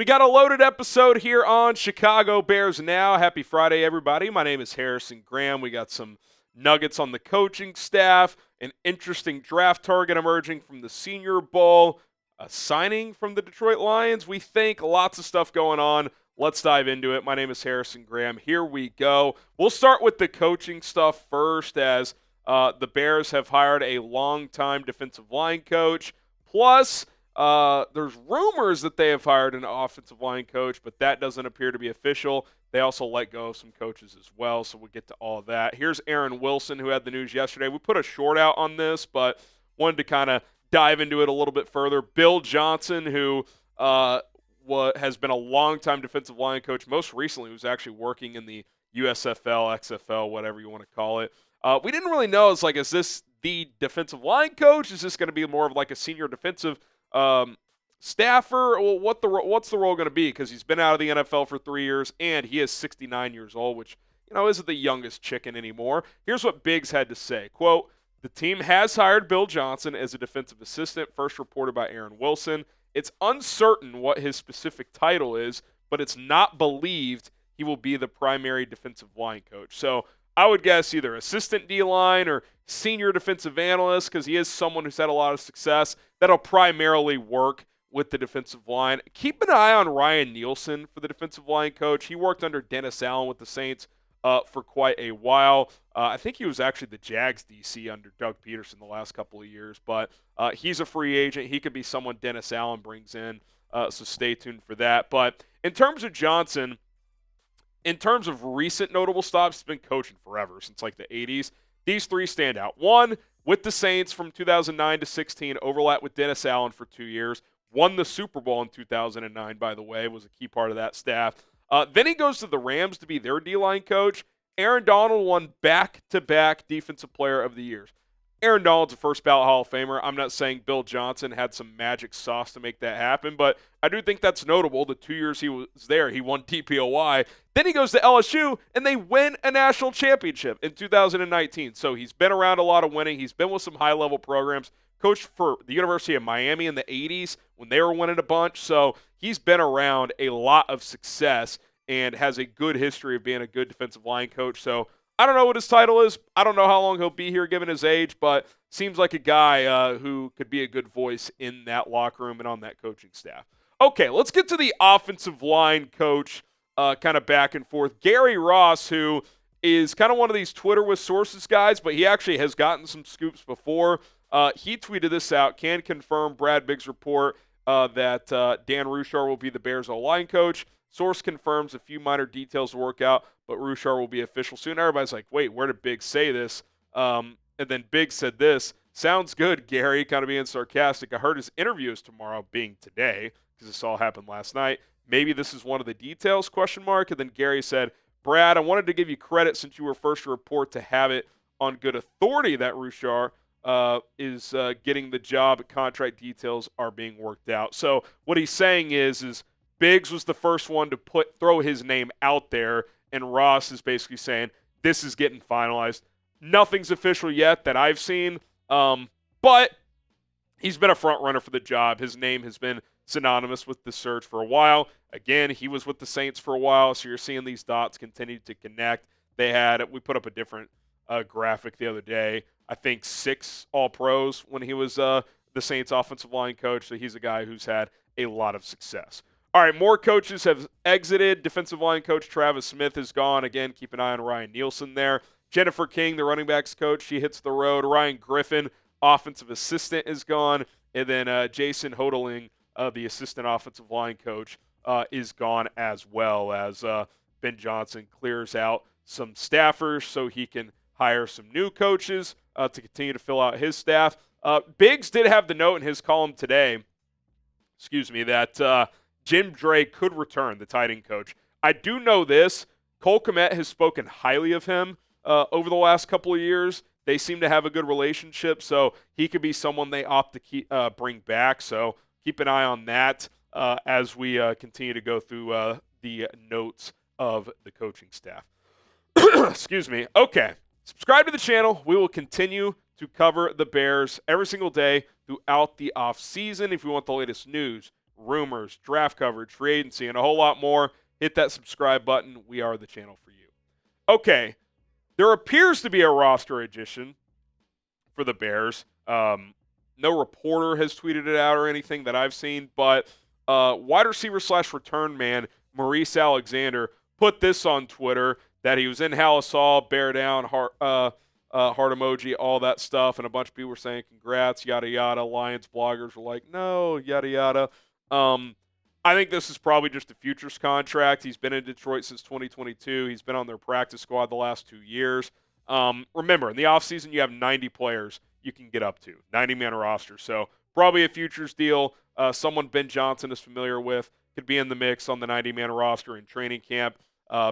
We got a loaded episode here on Chicago Bears Now. Happy Friday, everybody. My name is Harrison Graham. We got some nuggets on the coaching staff, an interesting draft target emerging from the Senior Bowl, a signing from the Detroit Lions. We think lots of stuff going on. Let's dive into it. My name is Harrison Graham. Here we go. We'll start with the coaching stuff first, as the Bears have hired a longtime defensive line coach. Plus, there's rumors that they have hired an offensive line coach, but that doesn't appear to be official. They also let go of some coaches as well, so we'll get to all of that. Here's Aaron Wilson, who had the news yesterday. We put a short out on this, but wanted to kind of dive into it a little bit further. Bill Johnson, who has been a longtime defensive line coach, most recently was actually working in the USFL, XFL, whatever you want to call it. We didn't really know. It's like, is this the defensive line coach? Is this going to be more of like a senior defensive staffer? Well, what's the role going to be? Because he's been out of the NFL for 3 years, and he is 69 years old, which, isn't the youngest chicken anymore. Here's what Biggs had to say. Quote, "The team has hired Bill Johnson as a defensive assistant, first reported by Aaron Wilson. It's uncertain what his specific title is, but it's not believed he will be the primary defensive line coach." So I would guess either assistant D-line or senior defensive analyst, because he is someone who's had a lot of success that'll primarily work with the defensive line. Keep an eye on Ryan Nielsen for the defensive line coach. He worked under Dennis Allen with the Saints for quite a while. I think he was actually the Jags DC under Doug Peterson the last couple of years, but he's a free agent. He could be someone Dennis Allen brings in, so stay tuned for that. But in terms of Johnson, in terms of recent notable stops, he's been coaching forever, since like the 80s. These three stand out. One, with the Saints from 2009 to 16, overlapped with Dennis Allen for 2 years. Won the Super Bowl in 2009, by the way, was a key part of that staff. Then he goes to the Rams to be their D-line coach. Aaron Donald won back-to-back Defensive Player of the Years. Aaron Donald's a first-ballot Hall of Famer. I'm not saying Bill Johnson had some magic sauce to make that happen, but I do think that's notable. The 2 years he was there, he won DPOY. Then he goes to LSU, and they win a national championship in 2019. So he's been around a lot of winning. He's been with some high-level programs. Coached for the University of Miami in the 80s when they were winning a bunch. So he's been around a lot of success and has a good history of being a good defensive line coach. So I don't know what his title is. I don't know how long he'll be here given his age, but seems like a guy who could be a good voice in that locker room and on that coaching staff. Okay, let's get to the offensive line coach kind of back and forth. Gary Ross, who is kind of one of these Twitter with sources guys, but he actually has gotten some scoops before. He tweeted this out, can confirm Brad Biggs' report that Dan Rousher will be the Bears' O-line coach. Source confirms a few minor details to work out, but Rousher will be official soon. Everybody's like, wait, where did Biggs say this? And then Biggs said this, "Sounds good, Gary," kind of being sarcastic. "I heard his interview is tomorrow," being today, because this all happened last night. "Maybe this is one of the details, question mark." And then Gary said, "Brad, I wanted to give you credit since you were first to report to have it on good authority that Rousher is getting the job. Contract details are being worked out." So what he's saying is Biggs was the first one to throw his name out there, and Ross is basically saying this is getting finalized. Nothing's official yet that I've seen, but he's been a front runner for the job. His name has been synonymous with the search for a while. Again, he was with the Saints for a while, so you're seeing these dots continue to connect. We put up a different graphic the other day. I think 6 All-Pros when he was the Saints offensive line coach, so he's a guy who's had a lot of success. All right, more coaches have exited. Defensive line coach Travis Smith is gone. Again, keep an eye on Ryan Nielsen there. Jennifer King, the running backs coach, she hits the road. Ryan Griffin, offensive assistant, is gone. And then Jason Hodeling, the assistant offensive line coach, is gone, as well as Ben Johnson clears out some staffers so he can hire some new coaches to continue to fill out his staff. Biggs did have the note in his column today, that Jim Dre could return, the tight end coach. I do know this. Cole Kmet has spoken highly of him over the last couple of years. They seem to have a good relationship, so he could be someone they opt to bring back. So keep an eye on that as we continue to go through the notes of the coaching staff. Excuse me. Okay. Subscribe to the channel. We will continue to cover the Bears every single day throughout the offseason. If you want the latest news, rumors, draft coverage, free agency, and a whole lot more, hit that subscribe button. We are the channel for you. Okay, there appears to be a roster addition for the Bears. No reporter has tweeted it out or anything that I've seen, but wide receiver / return man Maurice Alexander put this on Twitter that he was in Hallis Hall, bear down, heart emoji, all that stuff, and a bunch of people were saying congrats, yada yada. Lions bloggers were like, no, yada yada. I think this is probably just a futures contract. He's been in Detroit since 2022. He's been on their practice squad the last 2 years. Remember, in the offseason, you have 90 players you can get up to, 90-man roster. So probably a futures deal. Someone Ben Johnson is familiar with could be in the mix on the 90-man roster in training camp.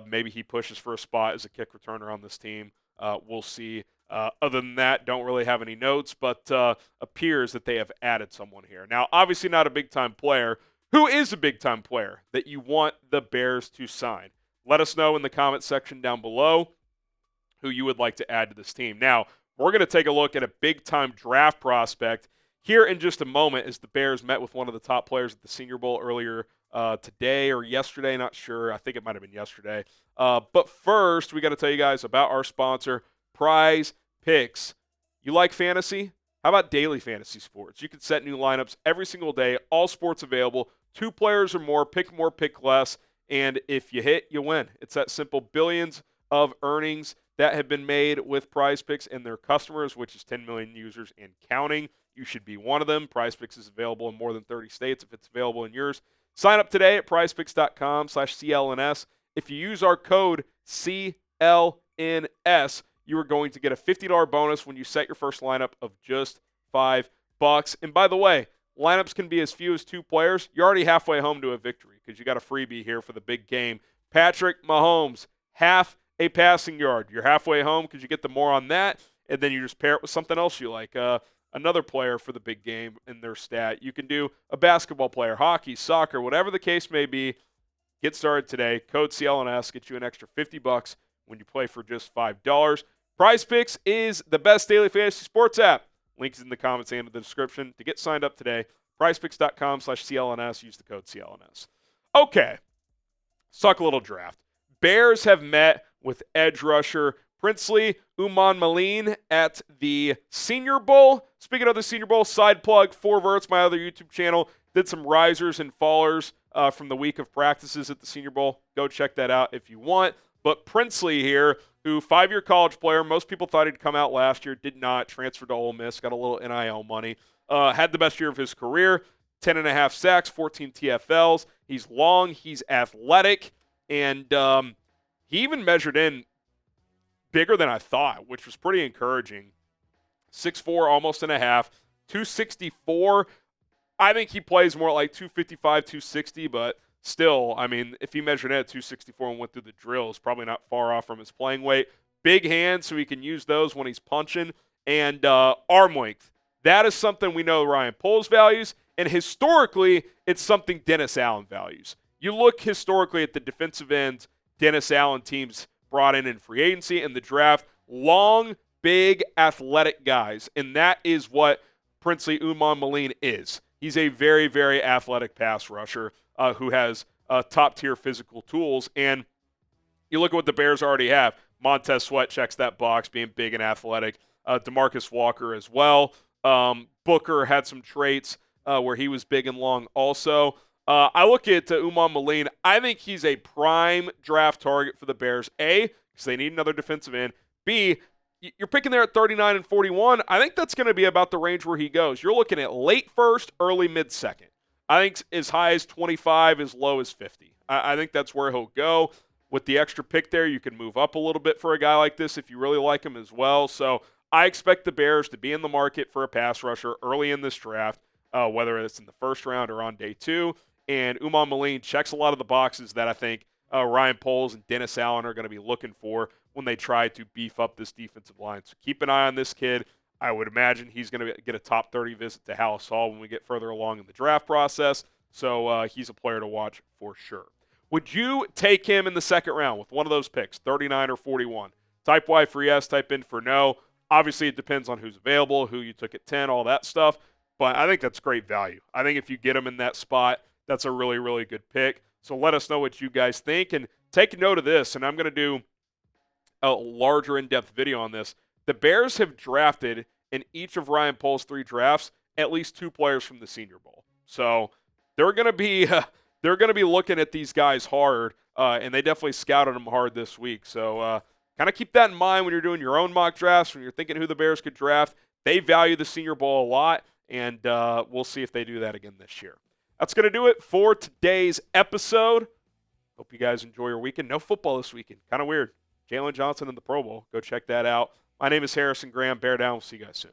Maybe he pushes for a spot as a kick returner on this team. We'll see. Other than that, don't really have any notes, but appears that they have added someone here. Now, obviously not a big-time player. Who is a big-time player that you want the Bears to sign? Let us know in the comment section down below who you would like to add to this team. Now, we're going to take a look at a big-time draft prospect here in just a moment as the Bears met with one of the top players at the Senior Bowl earlier today or yesterday, not sure. I think it might have been yesterday. But first, we got to tell you guys about our sponsor, Prize Picks. You like fantasy? How about daily fantasy sports? You can set new lineups every single day, all sports available, 2 players or more, pick less, and if you hit, you win. It's that simple. Billions of earnings that have been made with Prize Picks and their customers, which is 10 million users and counting. You should be one of them. Prize Picks is available in more than 30 states if it's available in yours. Sign up today at prizepicks.com/CLNS. If you use our code CLNS, you are going to get a $50 bonus when you set your first lineup of just $5. And by the way, lineups can be as few as 2 players. You're already halfway home to a victory because you got a freebie here for the big game. Patrick Mahomes, half a passing yard. You're halfway home because you get the more on that, and then you just pair it with something else you like. Another player for the big game in their stat. You can do a basketball player, hockey, soccer, whatever the case may be. Get started today. Code CLNS gets you an extra $50 when you play for just $5. Prize Picks is the best daily fantasy sports app. Links in the comments and in the description. To get signed up today, prizepicks.com/CLNS. Use the code CLNS. Okay. Let's talk a little draft. Bears have met with edge rusher Princely Umanmielen at the Senior Bowl. Speaking of the Senior Bowl, side plug, 4Verts, my other YouTube channel, did some risers and fallers from the week of practices at the Senior Bowl. Go check that out if you want. But Princely here, who 5-year college player, most people thought he'd come out last year, did not, transferred to Ole Miss, got a little NIL money, had the best year of his career, 10.5 sacks, 14 TFLs. He's long, he's athletic, and he even measured in bigger than I thought, which was pretty encouraging. 6'4", almost and a half, 264. I think he plays more like 255, 260, but still, I mean, if he measured in at 264 and went through the drills, probably not far off from his playing weight. Big hands, so he can use those when he's punching. And arm length. That is something we know Ryan Poles values, and historically, it's something Dennis Allen values. You look historically at the defensive ends Dennis Allen teams brought in free agency and the draft, long, big, athletic guys, and that is what Princely Umanmielen is. He's a very, very athletic pass rusher who has top-tier physical tools, and you look at what the Bears already have. Montez Sweat checks that box, being big and athletic. DeMarcus Walker as well. Booker had some traits where he was big and long also. I look at Umanmielen. I think he's a prime draft target for the Bears. A, because they need another defensive end. B, you're picking there at 39 and 41. I think that's going to be about the range where he goes. You're looking at late first, early mid-second. I think as high as 25, as low as 50. I think that's where he'll go. With the extra pick there, you can move up a little bit for a guy like this if you really like him as well. So I expect the Bears to be in the market for a pass rusher early in this draft, whether it's in the first round or on day 2. And Umanmielen checks a lot of the boxes that I think Ryan Poles and Dennis Allen are going to be looking for when they try to beef up this defensive line. So keep an eye on this kid. I would imagine he's going to get a top 30 visit to Hallis Hall when we get further along in the draft process. So he's a player to watch for sure. Would you take him in the second round with one of those picks, 39 or 41? Type Y for yes, type in for no. Obviously, it depends on who's available, who you took at 10, all that stuff. But I think that's great value. I think if you get him in that spot, That's a really, really good pick. So let us know what you guys think. And take note of this, and I'm going to do a larger in-depth video on this. The Bears have drafted in each of Ryan Pohl's 3 drafts at least 2 players from the Senior Bowl. So they're going to be looking at these guys hard, and they definitely scouted them hard this week. So kind of keep that in mind when you're doing your own mock drafts, when you're thinking who the Bears could draft. They value the Senior Bowl a lot, and we'll see if they do that again this year. That's going to do it for today's episode. Hope you guys enjoy your weekend. No football this weekend. Kind of weird. Jalen Johnson in the Pro Bowl. Go check that out. My name is Harrison Graham. Bear down. We'll see you guys soon.